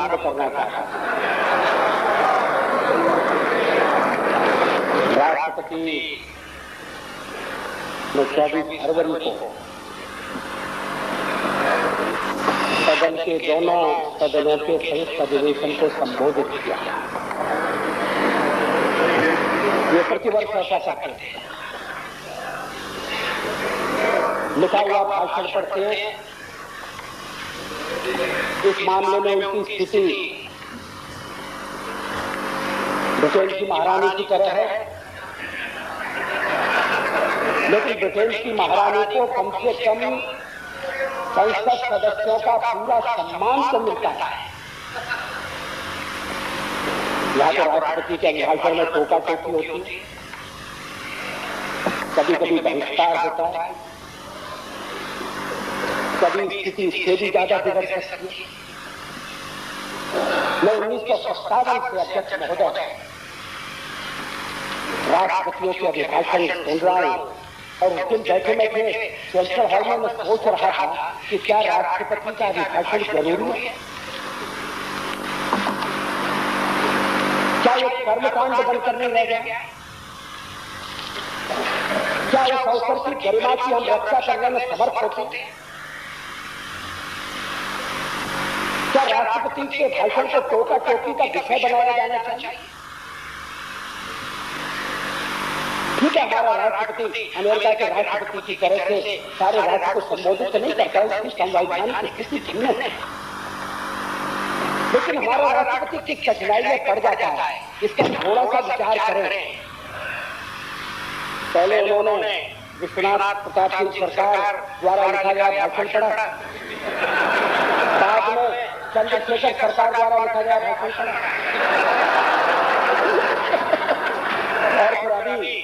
प्रारंभ करना चाहता हूं। राष्ट्रपति ने 24 फरवरी को सदन के दोनों सदनों के संयुक्त अधिवेशन को संबोधित किया। ये प्रतिवर्ष ऐसा करते थे। लिखा हुआ भाषण पढ़ते हैं। इस मामले में उनकी स्थिति ब्रिटेन की महारानी की तरह है, लेकिन ब्रिटेन की महारानी को कम से कम संसद सदस्यों का पूरा सम्मान तो मिलता है। यहाँ तो राष्ट्रपति के अभिभाषण में टोका टोकी होती है, कभी कभी बहिष्कार होता है, कभी स्थिति इससे भी ज्यादा बिगड़ सकती है। मैं 1957 से अध्यक्ष महोदय राष्ट्रपतियों के अभिभाषण सुन रहा हूं और उस दिन बैठे में थे सेंट्रल हॉल में मैं सोच रहा था कि क्या राष्ट्रपति का अभिभाषण जरूरी है? क्या ये कर्मकांड बंद करने रह गया? क्या उस अवसर की गरिमा की हम रक्षा करने में समर्थ होते? क्या राष्ट्रपति के भाषण को टोका टोकी का विषय बनाया जाना चाहिए? ठीक है, हमारा राष्ट्रपति अमेरिका के राष्ट्रपति की तरह से सारे राष्ट्र को संबोधित नहीं करता है, उसकी संवैधानिक स्थिति भिन्न है, लेकिन हमारा राष्ट्रपति की कठिनाई में पड़ जाता है। इसका थोड़ा सा विचार करें। पहले उन्होंने विश्वनाथ प्रताप सिंह सरकार द्वारा लिखा गया भाषण पढ़ा, बाद में चंद्रशेखर सरकार द्वारा लिखा गया भाषण पढ़ा, और फिर अभी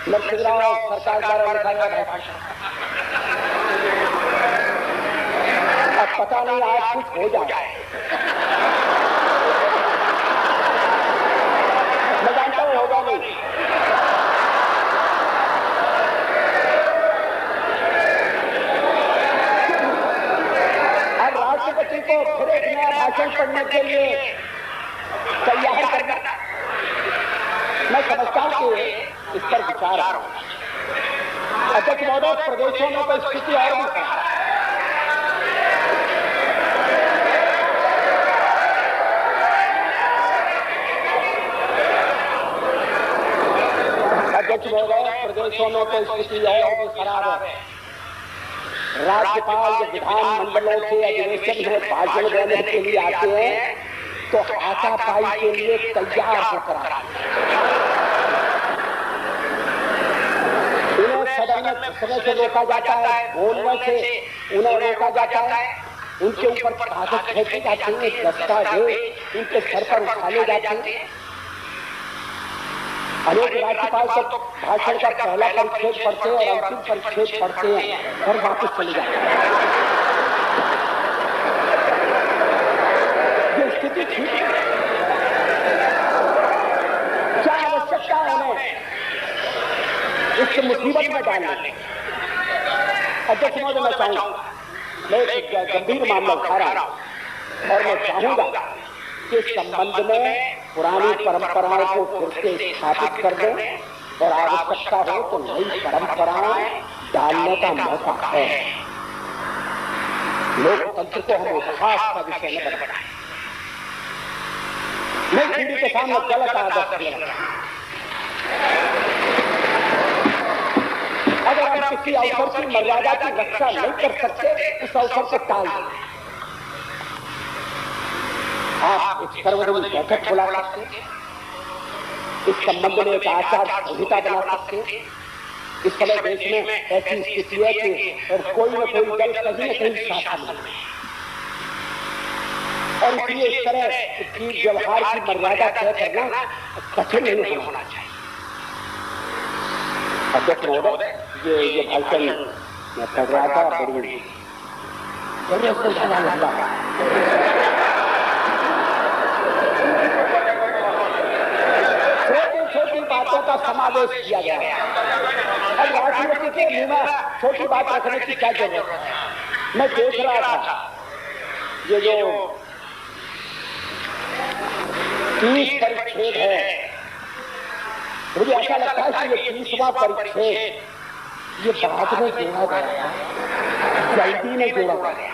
नरसिंहराव सरकार द्वारा लिखा गया भाषण। अब पता नहीं आज कुछ हो जाए। मैं जानता हूं होगा नहीं। अब राष्ट्रपति को फिर एक नया भाषण पढ़ने के लिए तैयार करना, मैं समझता हूं कि इस पर विचार हो। अध्यक्ष महोदय, प्रदेशों में तो स्थिति और भी खराब है। अध्यक्ष महोदय, प्रदेशों में तो स्थिति और भी खराब है। राज्यपाल विधानमंडलों के अधिवेशन में भाषण देने के लिए आते हैं तो हाथापाई के लिए तैयार होकर आते हैं। समय से रोका जाता है, बोलने से उन्हें रोका जाता है, उनके ऊपर कागज फेंके जाते हैं, दस्तावेज उनके सर पर उठाए जाते हैं। अनेक राज्यपाल तो भाषण का पहला परिच्छेद पढ़ते हैं और अंतिम परिच्छेद पढ़ते हैं और वापस चले जाते हैं। ये स्थिति ठीक है? क्या आवश्यकता है उन्हें इस मुसीबत में डालने? अध्यक्ष महोदय, मैं चाहूंगा, मैं एक गंभीर मामला उठा रहा हूं और मैं चाहूंगा कि इस संबंध में पुरानी परंपराओं को फिर से स्थापित कर दें और आवश्यकता हो तो नई परंपराएं डालने का मौका है। लोकतंत्र को हम उपहास का विषय न बनाएं। नई पीढ़ी के सामने गलत आदर्श लेना। अगर हम किसी अवसर की मर्यादा की रक्षा नहीं कर सकते, उस अवसर को टाल दें। आप एक सर्वदलीय बैठक बुला सकते हैं, इस संबंध में एक आचार संहिता बना सकते हैं। इस समय देश में ऐसी स्थिति है कि कोई न कोई दल कहीं न कहीं शासन में, और इसलिए इस तरह की व्यवहार की मर्यादा तय करना कठिन नहीं होना चाहिए। अध्यक्ष महोदय, ये भाषण मैं पढ़ रहा था, बड़ी छोटी बातों का समावेश किया गया है। अब राष्ट्रपति के मुंह में छोटी बात रखने की क्या जरूरत है? मैं देख रहा था ये जो 30 परिच्छेद है। मुझे ऐसा लगता है कि ये 30वां परिच्छेद ये बाद में जोड़ा गया, जल्दी में जोड़ा गया।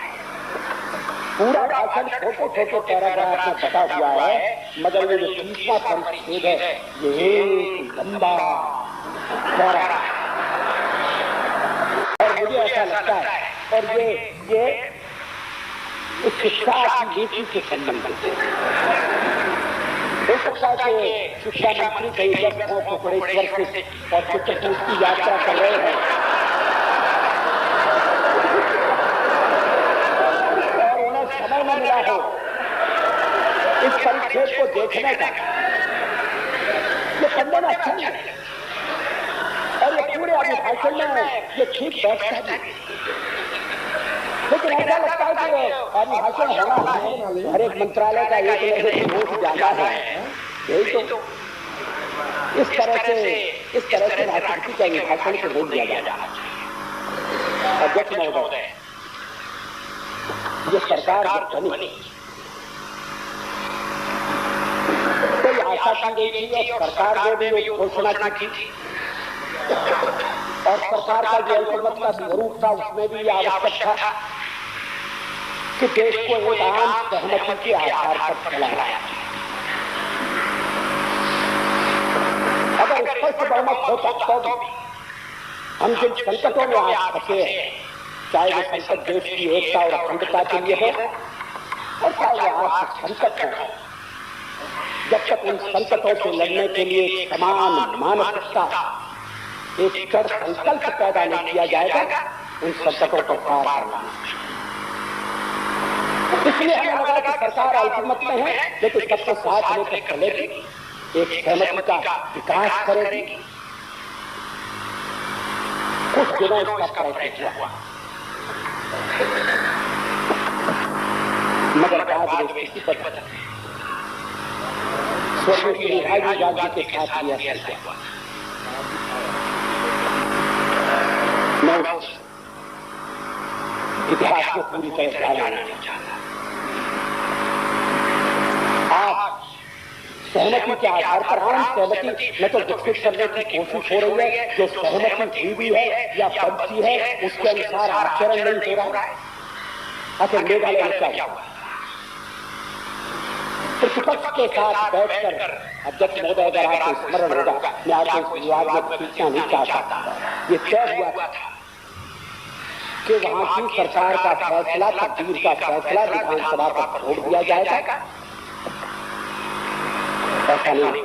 पूरा भाषण छोटे छोटे पैराग्राफ में बता हुआ है, मगर ये जो 30वां परिच्छेद है ये लंबा चौड़ा है। और मुझे ऐसा लगता है, और ये शिक्षा की नीति से संबंधित है। हो सकता है कि शिक्षा मंत्री कई जगहों को कुकड़ेश्वर से और चित्रकूट की यात्रा कर रहे हैं और उन्हें समय न मिला हो इस परिच्छेद को देखने का। ये पढ़ने में अच्छा नहीं और ये पूरे अभिभाषण में ये ठीक बैठता है, लेकिन ऐसा लगता है कि अभिभाषण होना है, हर एक मंत्रालय का एक नोट जाना है। यही तो इस तरह से राष्ट्रपति का अभिभाषण को रोक दिया जाना चाहिए। अध्यक्ष महोदय, ये सरकार जब बनी कोई आशा की गई थी और सरकार ने भी एक घोषणा की थी और सरकार का जो हुकूमत का स्वरूप था उसमें भी आवश्यक था कि देश को एक आम सहमति के आधार पर चलाया। अगर स्पष्ट बहुमत होता तो हम जिन संकटों में आज फंसे हैं, चाहे वो संकट देश की एकता और अखंडता के लिए हो और चाहे वो आर्थिक संकट हो, जब तक उन संकटों से लड़ने के लिए समान मानसिकता एक दृढ़ संकल्प पैदा नहीं किया जाएगा, उन संकटों को पार करना। इसलिए हमें लगा कि सरकार अल्पमत में है, लेकिन सबको साथ लेकर चलेगी, एक सहमति का विकास करेगी। कुछ दिनों इसका प्रयत्न हुआ, मगर बाद में किसी पर स्वर्गीय राजीव गांधी के साथ यह फैसला हुआ। मैं इतिहास को पूरी तरह जाना नहीं चाहता। आज सहमति के आधार पर आम सहमति न तो विकसित करने की कोशिश हो रही है, जो सहमति हुई भी है या बनती है उसके अनुसार आचरण नहीं हो रहा है। अच्छा, मेघालय में क्या हुआ? प्रतिपक्ष के साथ बैठकर अध्यक्ष महोदय, अगर आपको स्मरण होगा, मैं आपको इस विवाद में पूछना नहीं चाहता, ये तय हुआ था कि वहां की सरकार का फैसला, तकदीर का फैसला विधानसभा पर छोड़ दिया जाएगा। ऐसा नहीं,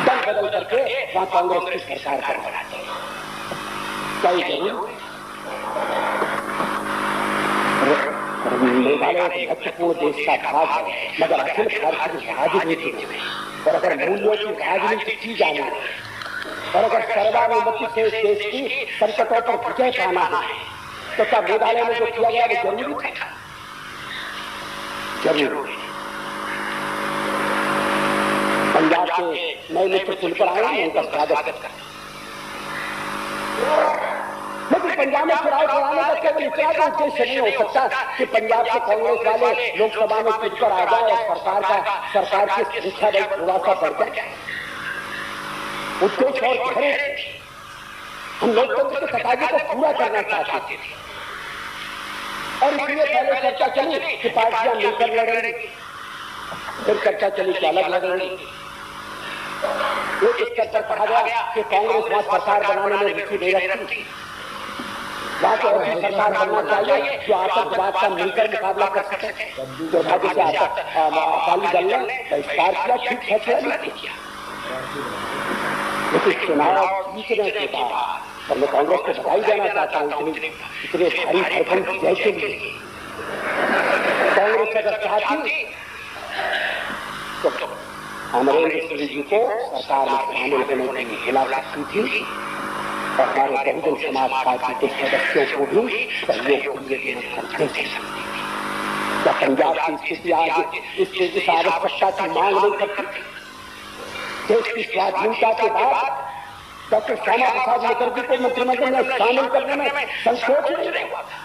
दल बदल करके वहां कांग्रेस की सरकार कर बनाती है। कई जरूर मेघालय एक महत्वपूर्ण देश का भाग है, मगर अखिल भारतीय राजनीति में और अगर मूल्यों की राजनीति की जानी है और अगर सर्वानुमति से देश की संकटों पर विजय पाना है, तो क्या मेघालय में जो किया गया वो जरूरी था? जरूरी। पंजाब के नए मित्र खुलकर आए, उनका स्वागत करते, लेकिन पंजाब में चुनाव कराने का केवल इतना का उद्देश्य नहीं हो सकता कि पंजाब के कांग्रेस वाले लोकसभा में खुलकर आ जाए और सरकार की संख्या बल थोड़ा सा बढ़ जाए। उद्देश्य और गहरे, हम लोकतंत्र के तकाजे को पूरा करना चाहते थे और इसलिए पहले चर्चा चली कि पार्टियां मिलकर लड़ेंगी, फिर चर्चा चली कि अलग लड़ेंगी। एक स्तर पर कहा गया कि कांग्रेस वहां सरकार बनाने में रुचि नहीं रखती, वहां तो ऐसी सरकार बनना चाहिए जो आतंकवाद का मिलकर मुकाबला कर सके। दुर्भाग्य से अकाली दल ने बहिष्कार किया, ठीक फैसला नहीं किया। लेकिन चुनाव जीतने के बाद और मैं कांग्रेस को बधाई देना चाहता हूँ इतने भारी भरकम जय के लिए। कांग्रेस अगर चाहती तो अमरेंद्र सिंह जी को सरकार में शामिल होने की खिला सकती थी और हमारे बहुजन समाज पार्टी के सदस्यों को भी सहयोग दे सकती थी। क्या पंजाब की स्थिति आज इस आवश्यकता की मांग नहीं करती? देश की स्वाधीनता के बाद डॉक्टर श्यामा प्रसाद मुखर्जी को मंत्रिमंडल में शामिल करने में संकोच नहीं हुआ था।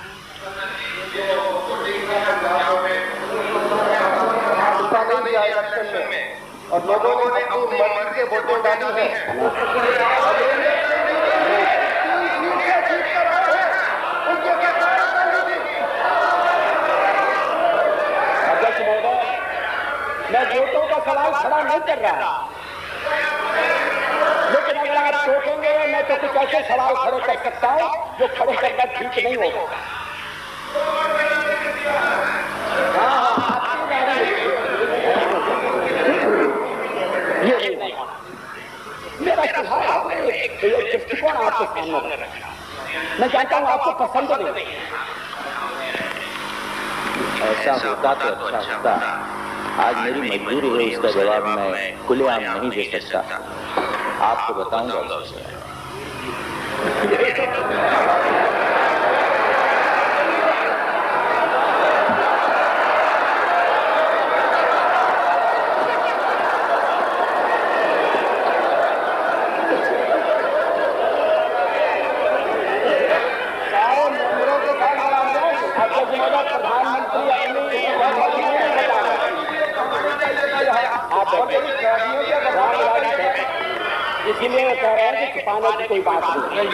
और लोगों ने अपनी मर्जी से वोटें डाली है। अध्यक्ष महोदय, मैं वोटों का सवाल खड़ा नहीं कर रहा, लेकिन अगर आप सोचेंगे मैं तो कुछ ऐसे सवाल खड़े कर सकता हूं जो खड़े करना ठीक नहीं होगा। ये मेरा सुझाव एक दृष्टिकोण आपके सामने रखा, मैं चाहता हूं आपको पसंद नहीं। ऐसा होता तो अच्छा होता। आज मेरी मजबूरी है, इसका जवाब मैं खुलेआम नहीं दे सकता, आपको बताऊंगा। इसीलिए कह रहे हैं कि छुपाने की कोई बात नहीं।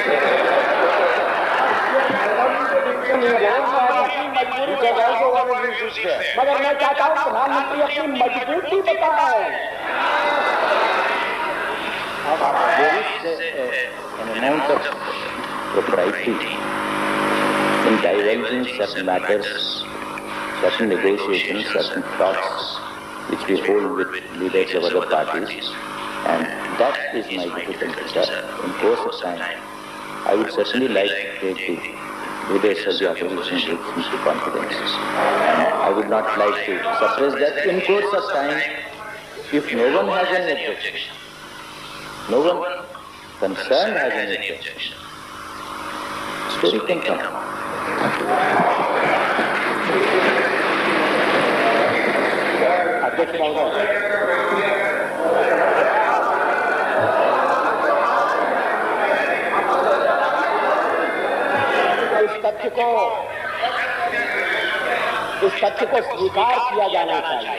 मगर मैं चाहता हूँ प्रधानमंत्री अपनी मजबूती बताएं। An amount of propriety in divulging certain matters, certain negotiations, certain talks which we hold with leaders of other parties, and that is my difficulty. In course of time, I would certainly like to take the leaders of the opposition into confidence. And I would not like to suppress that. In course of time, if no one has any objection, no one concerned has any objection, story can come. इस तथ्य को स्वीकार किया जाना चाहिए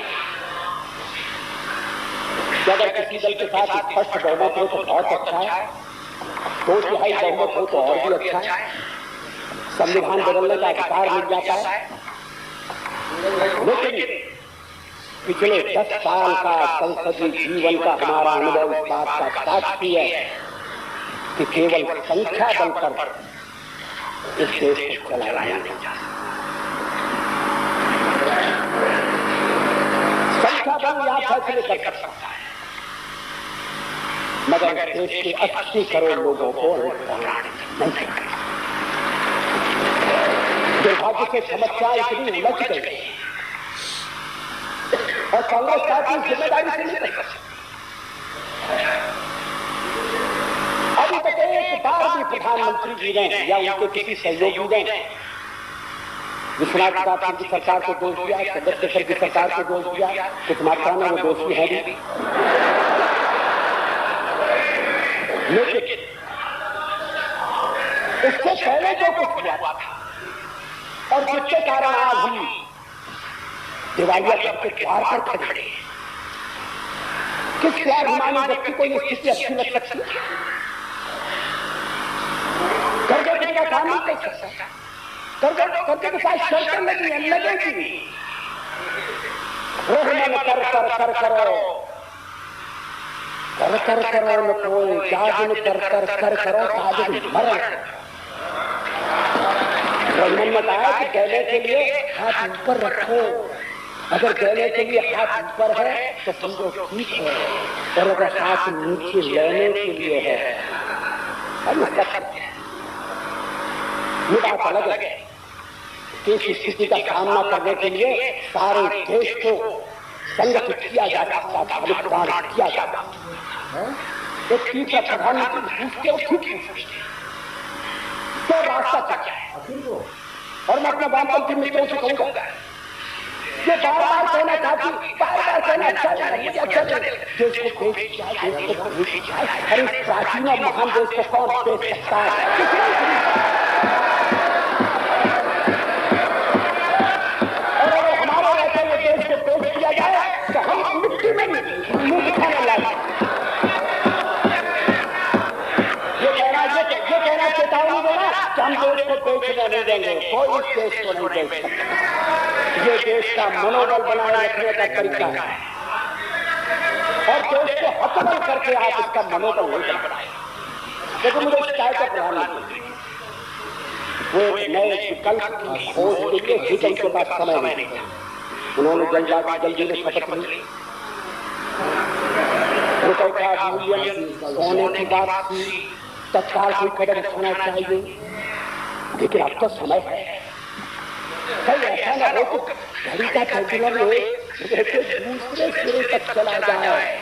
कि अगर किसी दल के साथ स्पष्ट बहुमत हो तो बहुत अच्छा है, 2/3 बहुमत हो तो और भी अच्छा है, संविधान बदलने का अधिकार मिल जाता है। लेकिन पिछले 10 साल का संसदीय जीवन का हमारा अनुभव इस बात का साक्षी है कि केवल संख्या बल पर इस देश को चलाया नहीं जा सकता। संख्या बल या फैसले कर सकता है, मगर देश के 80 करोड़ लोगों को नहीं सकता। दुर्भाग्य से समस्या इतनी उलझ गई और कांग्रेस पार्टी जिम्मेदारी से नहीं कर सकती। अभी तक एक बार भी प्रधानमंत्री जी ने या उनके किसी सहयोगी ने विश्वनाथ प्रताप सिंह की सरकार को दोष दिया, चंद्रशेखर की सरकार को दोष दिया, कुछ मात्रा में वो दोषी है भी, लेकिन इससे पहले जो कुछ हुआ था और जिसके कारण आज हम दिवालिया करके द्वार पर खड़े, किस स्वाभिमानी व्यक्ति को ये स्थिति अच्छी लग सकती है? कर्ज देने का काम नहीं कर सकता, कर्ज के साथ शर्तें लगेगी, रहमन कर करो, कर करो न कोई जाजिन कर करो साजिन मरण। रहमन ने कहा कि कहने के लिए हाथ ऊपर रखो, अगर कहने के लिए हाथ ऊपर है तो समझो ठीक है, और अगर हाथ नीचे लेने के लिए है ये बात अलग है कि इस स्थिति का सामना करने के लिए सारे देश को संगठित किया जा सकता था, बलिदान किया जाता। एक तीसरा प्रधानमंत्री पूछते और ठीक पूछते तो रास्ता क्या है? और मैं अपने वामपंथी मित्रों से कहूंगा, ये बार-बार कहना चाहती, बार-बार कहना चाहती, देश को भेज जाए, अरे प्राचीन और महान देश को कौन भेज सकता है? और अगर हमारे रहते हुए देश को पेश किया जाए तो हम मिट्टी में गिरने नहीं देंगे, कोई इस देश को नहीं दे सकता। ये देश का मनोबल बनाए रखने का तरीका है और देश को हतबल करके आप इसका मनोबल नहीं बनाए। लेकिन मुझे शिकायत है प्रधानमंत्री, वो एक नए विकल्प की खोज के लिए ही उनके पास समय नहीं। उन्होंने जल्दी में शपथ ली, रुपए का मूल्य सोने की बात की, तत्काल कोई कदम उठाना चाहिए। लेकिन अब तो समय है, कहीं ऐसा न हो कि घड़ी का पेंडुलम दूसरे सिरे तक चला जाए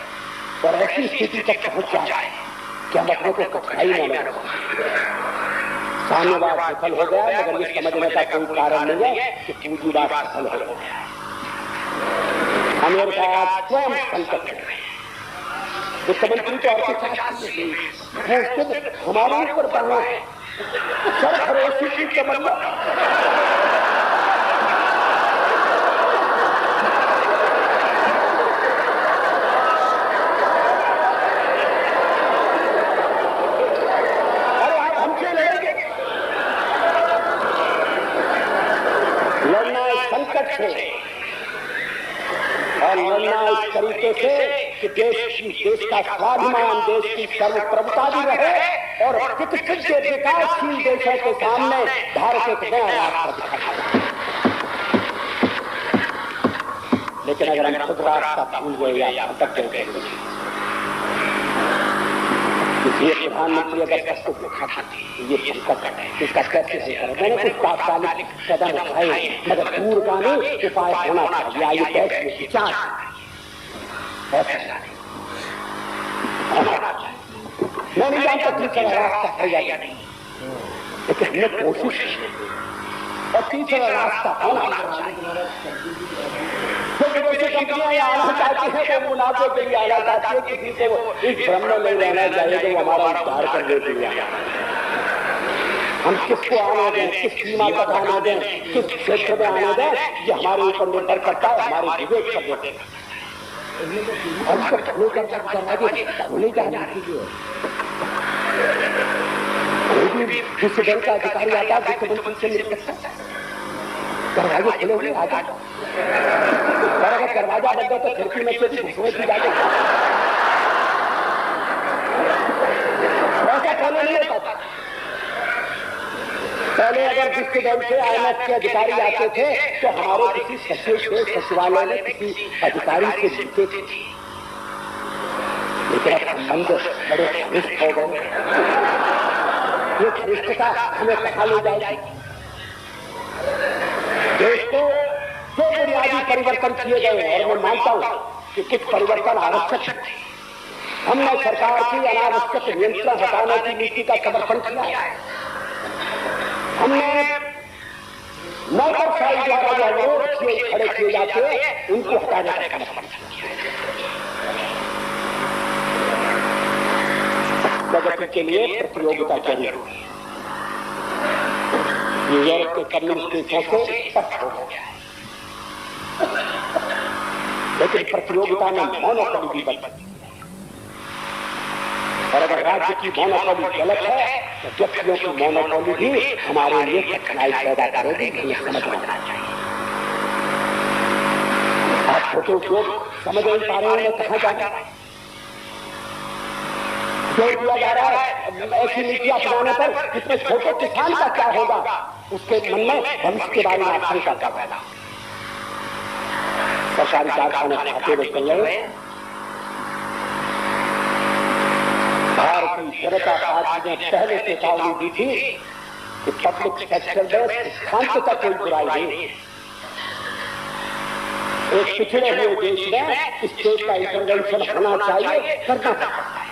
और ऐसी स्थिति तक पहुंच जाए कि हम अपने को कठिनाई न लगे। साम्यवाद विफल हो गया, मगर ये समझने का कोई कारण नहीं है कि पूंजीवाद सफल हो गया। अमेरिका आज स्वयं संकट में, वित्त मंत्री तो अर्थशास्त्री हमारे ऊपर बढ़ना है, सर भरोसे की तमन्ना। अरे आप हमसे लड़ेंगे, लड़ना है संकट से और लड़ना इस तरीके से कि देश का स्वाभिमान, देश की सर्वप्रभुता भी रहे और विकसित के विकासशील देशों के सामने भारत एक नया रास्ता दिखाए। लेकिन अगर हम खुद रास्ता भूल गए या भटक गए, इसलिए प्रधानमंत्री अगर सब कुछ दिखाते ये संकट है, इसका कैसे हल करें। मैंने कुछ तात्कालिक कदम उठाए, मगर दूरगामी उपाय होना चाहिए। आइए बैठ में विचार मैं नहीं जानता तीसरा रास्ता है या नहीं, लेकिन हमने कोशिश की और तीसरा रास्ता होना चाहिए। कंपनियां आना चाहती है, वो मुनाफे के लिए आना चाहती है, किसी को इस भ्रम में नहीं रहना चाहिए कि वो हमारा उद्धार कर देती है। हम किसको आने दें, किस सीमा तक आने दें, किस क्षेत्र में आने दें, ये हमारे ऊपर निर्भर करता है, हमारे विवेक पर निर्भर करता है। जिस बैंक का अधिकारी आता है, वित्त मंत्री से मिल सकता है, दरवाजे खुले हुए आ जाए, और अगर दरवाजा बंद हो तो खिड़की में से घुसने की जाए। ऐसा पहले नहीं होता था। पहले अगर विश्व बैंक से IMF के अधिकारी आते थे तो हमारे किसी सचिव से सचिवालय में किसी अधिकारी से मिलते थे, लेकिन अब संबंध बड़े घनिष्ठ हो गए। ये घनिष्ठता हमें कहाँ ले जाएगी? देश को जो बुनियादी परिवर्तन किए गए, और मैं मानता हूं कि कुछ परिवर्तन आवश्यक है। हमने सरकार की अनावश्यक नियंत्रण हटाने की नीति का समर्थन किया है। हमने नौकरशाही द्वारा जो अनुरोध खड़े किए जाते हैं उनको हटाने का समर्थन किया है। प्रगति के लिए प्रतियोगिता जरूरी है। ये यूरोप के कम्युनिस्ट देशों से स्पष्ट हो गया है, लेकिन प्रतियोगिता में मोनोपोली भी बनती है। और अगर राज्य की मोनोपोली गलत है तो व्यक्तियों की मोनोपोली भी हमारे लिए कठिनाई पैदा करेगी। हमें समझना चाहिए। आप छोटे उद्योग समझ नहीं पा रहे हैं कहाँ जाना है, जोर दिया जा रहा है ऐसी नीतियां अपनाने पर जिसमें छोटे किसान का क्या होगा, उसके मन में भविष्य के बारे में आशंका का पैदा। सरकारी कारखाने खाते हुए चल रहे हैं। भारतीय जनता पार्टी ने पहले चेतावनी दी थी कि पब्लिक सेक्टर में शांतता कोई बुराई नहीं है। एक पिछड़े हुए देश में स्टेट का इंटरवेंशन होना चाहिए, करना पड़ता है,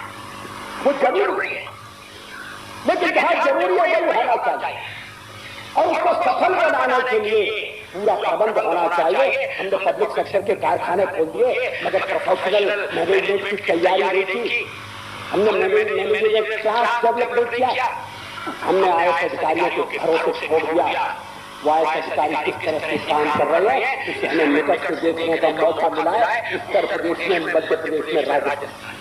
वो जरूरी है। लेकिन जहां जरूरी है वही होना चाहिए और उसको सफल बनाने के लिए पूरा प्रबंध होना चाहिए। हमने पब्लिक सेक्टर के कारखाने खोल दिए, मगर प्रोफेशनल मैनेजमेंट की तैयारी नहीं थी। हमने मैनेजमेंट क्लास डेवलप नहीं किया। हमने आईएएस अधिकारियों के घरों से छोड़ दिया। वो आईएएस अधिकारी किस तरह से काम कर रहे हैं इसे हमें निकट से देखने का मौका मिला है। उत्तर प्रदेश में, मध्य प्रदेश में, राजस्थान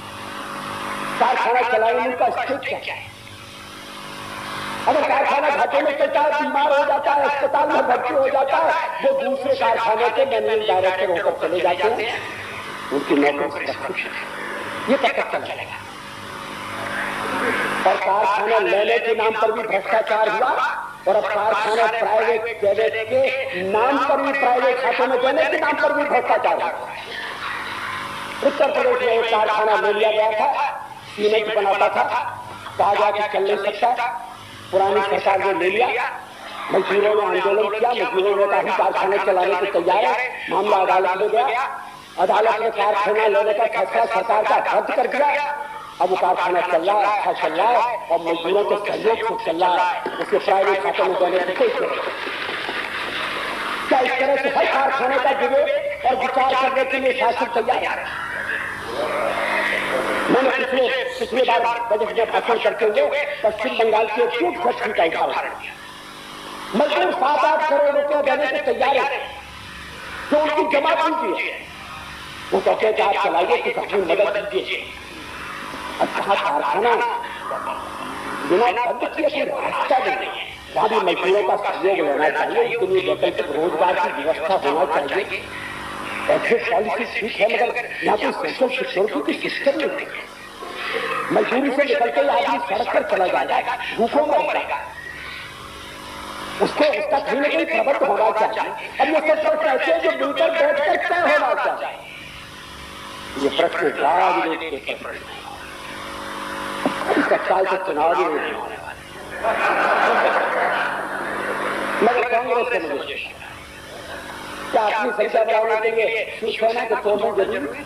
कारखाना चलाने का स्टेट क्या है? अगर कारखाना घाटे में चलता है, बीमार हो जाता है, अस्पताल में भर्ती हो जाता है, वो दूसरे कारखाने के मैनेजिंग डायरेक्टर होकर चले जाते हैं, उनकी नौकरी सुरक्षित है। ये कब तक चलेगा? और कारखाना लेने के नाम पर भी भ्रष्टाचार हुआ, और अब कारखाना प्राइवेट देने के नाम पर भी, प्राइवेट खातों में देने के नाम पर भी भ्रष्टाचार हुआ। उत्तर प्रदेश में एक कारखाना ले लिया गया था, सीमेंट बनाता था, कहा गया कि चल नहीं सकता, पुरानी सरकार ने ले लिया, मजदूरों ने आंदोलन किया, मजदूरों ने कहा कारखाने चलाने को तैयार है, मामला अदालत में गया, अदालत ने कारखाना लेने का फैसला सरकार का रद्द कर दिया। अब वो कारखाना चल रहा है, अच्छा चल रहा है, और मजदूरों के सहयोग से चल रहा है, उसके प्राइवेट खातों में देने की कोई जरूरत नहीं। क्या इस तरह से हर कारखाने का विवेक और विचार करने के लिए शासन तैयार है? मैंने पिछले बार बजट में भाषण करते हुए पश्चिम बंगाल के एक फैक्ट्री का उदाहरण दिया। मजदूर 7-8 करोड़ रुपया देने को तैयार है, तो उनकी जमा कीजिए। वो कहते हैं कि आप चलाइए, कुछ अपनी मदद दीजिए। अच्छा कारखाना बिना बंद किए कोई रास्ता नहीं है, वहां भी मजदूरों का सहयोग लेना चाहिए, उनके लिए वैकल्पिक रोजगार की व्यवस्था होना चाहिए। ऐसे पॉलिसी ठीक है, मगर यहाँ कोई सोशल सिक्योरिटी की सिस्टम नहीं है। मजदूरी से निकलते ही आदमी सड़क पर चला जाएगा, भूखों मरेगा, उसको उसका कहीं न कहीं प्रबंध होना चाहिए। अब ये सब प्रश्न ऐसे जो मिलकर बैठकर तय होना चाहिए। ये प्रश्न राजनीति के प्रश्न है, इसका साल से चुनाव भी नहीं होने वाले। मगर कांग्रेस से मुझे क्या अपनी संख्या बढ़ाने के लिए शिवसेना को तोड़ना जरूरी है?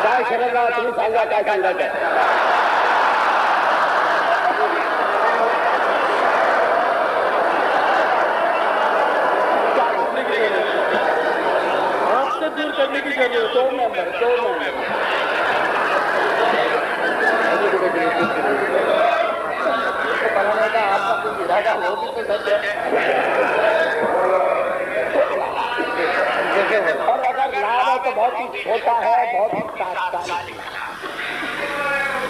क्या करेगा? तुम्हें सांगा क्या सांगा है? आपसे दूर करने की जरूरत। 2 मेंबर आपका कुछ इरादा हो भी तो सच है, और अगर लाभ है तो बहुत ही छोटा है, बहुत ही तात्कालिक।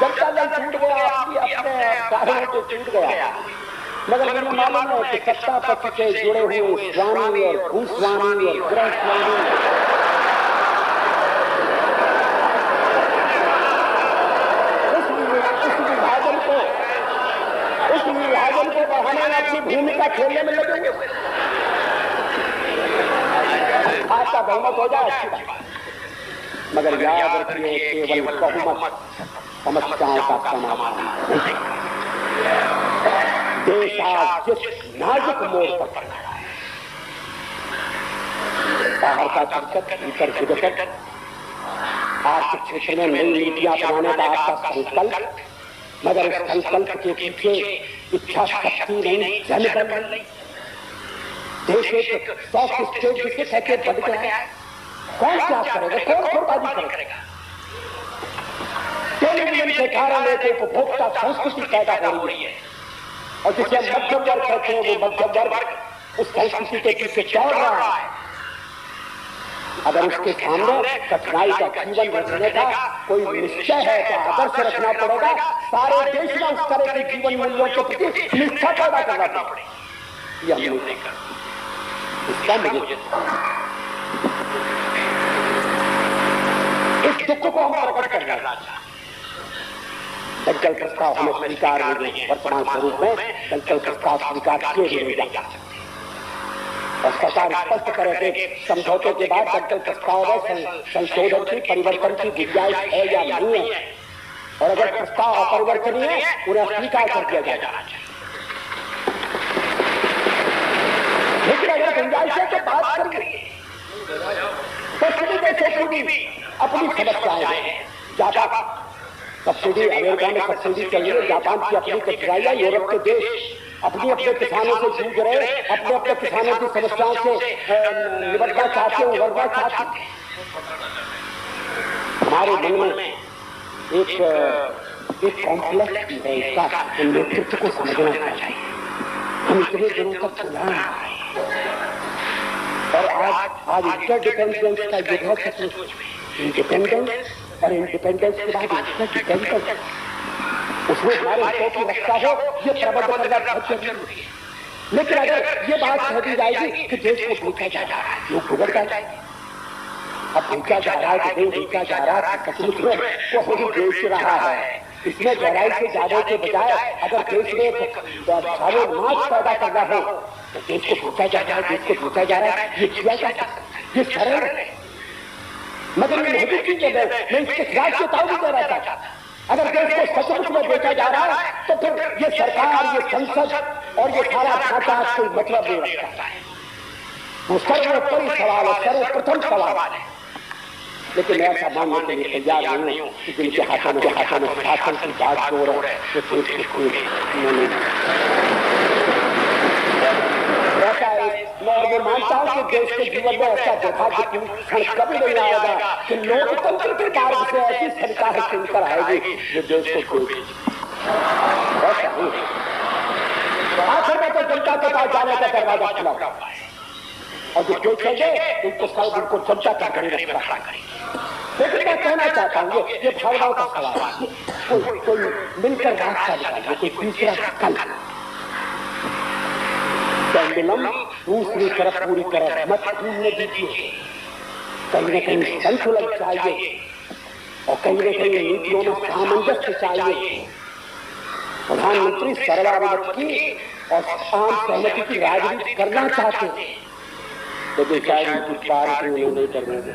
जनता दल टूट गया, अपने कारणों से टूट गया, मगर मुझे मालूम है कि सत्ता पक्ष से जुड़े हुए स्वामी और भूस्वामी और गृहस्वामी विभाजन को बढ़ाने में अपनी भूमिका खेलने में लगे हुए। आपका बहुमत हो जाए अच्छी बात, मगर याद रखिए केवल बहुमत समस्याओं का समाधान नहीं। देश आज जिस नाजुक मोड़ पर खड़ा है, बाहर का संकट, भीतर विघटन, आर्थिक क्षेत्र में नई नीतियां बनाने का आपका संकल्प, मगर इस संकल्प के पीछे इच्छा शक्ति नहीं, जनबल नहीं। देश एक सॉफ्ट स्टेट जिसे कहते बढ़ गया है, कौन क्या करेगा, कौन खुरबाजी करेगा? टेलीविजन के कारण एक उपभोक्ता संस्कृति पैदा हो रही है, और जिसे मध्यम वर्ग कहते हैं, वो मध्यम वर्ग उस संस्कृति के पीछे चल रहा है। अगर उसके सामने कठिनाई का जीवन जीने का कोई निश्चय है तो आदर्श रखना पड़ेगा। सारे देश में उस तरह के जीवन मूल्यों के प्रति निष्ठा पैदा करना पड़ेगा। ये हमने इसका मुझे इस दुख को हम प्रकट करना चाहते। दलकल प्रस्ताव हमें स्वीकार नहीं है, वर्तमान स्वरूप में दलकल प्रस्ताव स्वीकार किए नहीं जा सकते, और सरकार स्पष्ट करे कि समझौते के बाद दलकल प्रस्ताव में संशोधन की, परिवर्तन की गुंजाइश है या नहीं है, और अगर प्रस्ताव अपरिवर्तनीय है उन्हें स्वीकार कर दिया जाना चाहिए। लेकिन अगर गुंजाइश है तो बात करिए। सब्सिडी देशों की भी अपनी समस्याएं हैं। जापान सब्सिडी, अमेरिका में सब्सिडी चल रही है, जापान की अपनी कठिनाइयां, यूरोप के देश अपने अपने किसानों से जूझ रहे, अपने अपने किसानों की समस्याओं से निपटना चाहते, उभरना चाहते। हमारे मन में एक कॉम्प्लेक्स है, इसका नेतृत्व को समझना चाहिए। हम इतने दिनों तक सुना और आज इंटरडिपेंडेंस का युग है। इंडिपेंडेंस और इंडिपेंडेंस के बाद इंटरडिपेंडेंस उसमें हमारे हितों की रक्षा हो, ये प्रबंध करना बहुत जरूरी है। लेकिन अगर ये बात कह दी जाएगी कि देश को बेचा जा रहा है, लोग बिगड़ जाएंगे। अब बेचा जा रहा है कि नहीं बेचा जा रहा है, सचमुच में वो बेच रहा है। इसमें गहराई से जाने के बजाय अगर देश में नाच पैदा करना हो तो देश को बेचा जा रहा है, देश को बेचा जा रहा है, ये किया जा सकता है, ये सरल है। मगर ये नहीं चीज है, मैं इसके खिलाफ चेतावनी देना चाहता था। अगर देश को सचमुच में बेचा जा रहा है तो फिर ये सरकार, ये संसद और ये सारा ढांचा कोई मतलब नहीं रखता है। वो सर्वोपरि सवाल है, सर्वप्रथम सवाल है। लेकिन मैं ऐसा मानने के लिए तैयार नहीं हूँ कि जिनके हाथों में शासन की बात जोड़ है मैं मानता हूँ कि देश के जीवन में ऐसा दुर्भाग्यपूर्ण क्षण कभी नहीं आएगा कि लोकतंत्र के मार्ग से ऐसी सरकार चुनकर आएगी जो देश को ऐसा नहीं। आखिर में तो जनता के पास जाने का दरवाजा खुला है और जो बेचेंगे उनको जनता का घड़ी रखा करें। लेकिन मैं कहना चाहता हूँ ये भावनाओं का सवाल है। कोई मिलकर रास्ता निकालिए, कोई तीसरा कल पेंडुलम दूसरी तरफ पूरी तरह मत घूमने दीजिए। कहीं न कहीं संतुलन चाहिए और कहीं न कहीं नीतियों में सामंजस्य चाहिए। प्रधानमंत्री सर्वानुमत की और आम सहमति की राजनीति करना चाहते हैं लेकिन शायद उनकी पार्टी नहीं करने देते।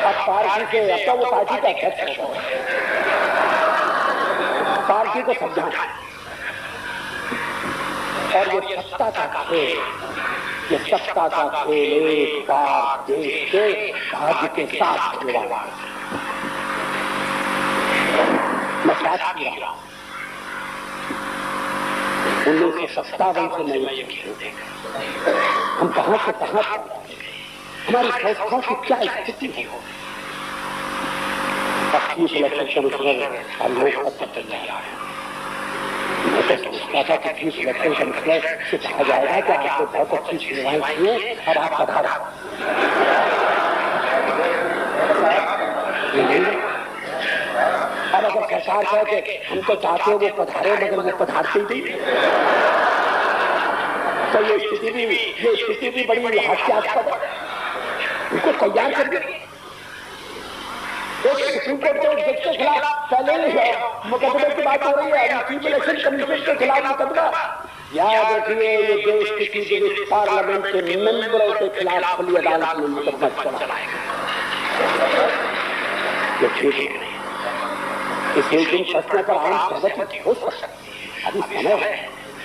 अब पार्टी के अब वो पार्टी का अध्यक्ष होगा, पार्टी को समझाना और ये सत्ता का खेल, ये सत्ता का खेल एक बार देश के भाग्य के साथ खिलवाड़ा। मैं साथ ही रहा 1957 से मैं ये खेल देखा। हम कहां से कहां हमारी संस्था की क्या स्थिति हो। चीफ इलेक्शन कमिश्नर और लोग अब तक तैयार है। मैं तो सोचता था कि चीफ इलेक्शन कमिश्नर से कहा जाएगा कि आपने बहुत अच्छी सेवाएं की हैं, अब आप पधारा। अब अगर सरकार कहे कि हम तो चाहते हैं वो पधारे मगर वो पधारते ही नहीं, तो ये स्थिति भी बड़ी हास्यास्पद है। उनको तैयार कर दिया। सुप्रीम कोर्ट के जज के खिलाफ पहले ही मुकदमे की बात हो रही है, चीफ इलेक्शन कमीशन के खिलाफ मुकदमा। याद रखिए ये देश किसी भी पार्लियामेंट के मेंबरों के खिलाफ खुली अदालत में मुकदमा चलाएगा। ये ठीक है, इसलिए जिन प्रश्नों पर आम सहमति हो सकती है अभी समय है।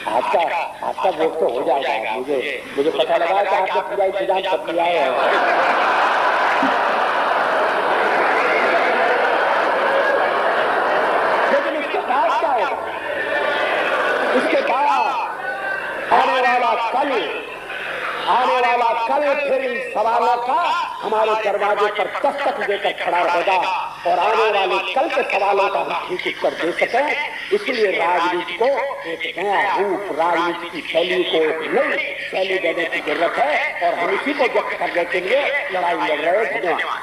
आपका वोट तो हो जाएगा। मुझे पता लगा कि आपने पूरा इंतजाम कर दिया है। इसके बाद आने वाला कल फिर इन सवालों का हमारे दरवाजे पर दस्तक देकर खड़ा रहेगा और आने वाले कल के सवालों का हम ठीक उत्तर दे सकें। इसलिए राजनीति को एक नया रूप, राजनीति की शैली को एक नई शैली देने की जरूरत है और हम इसी को व्यक्त करने के लिए लड़ाई लड़ रहे हैं। धन्यवाद।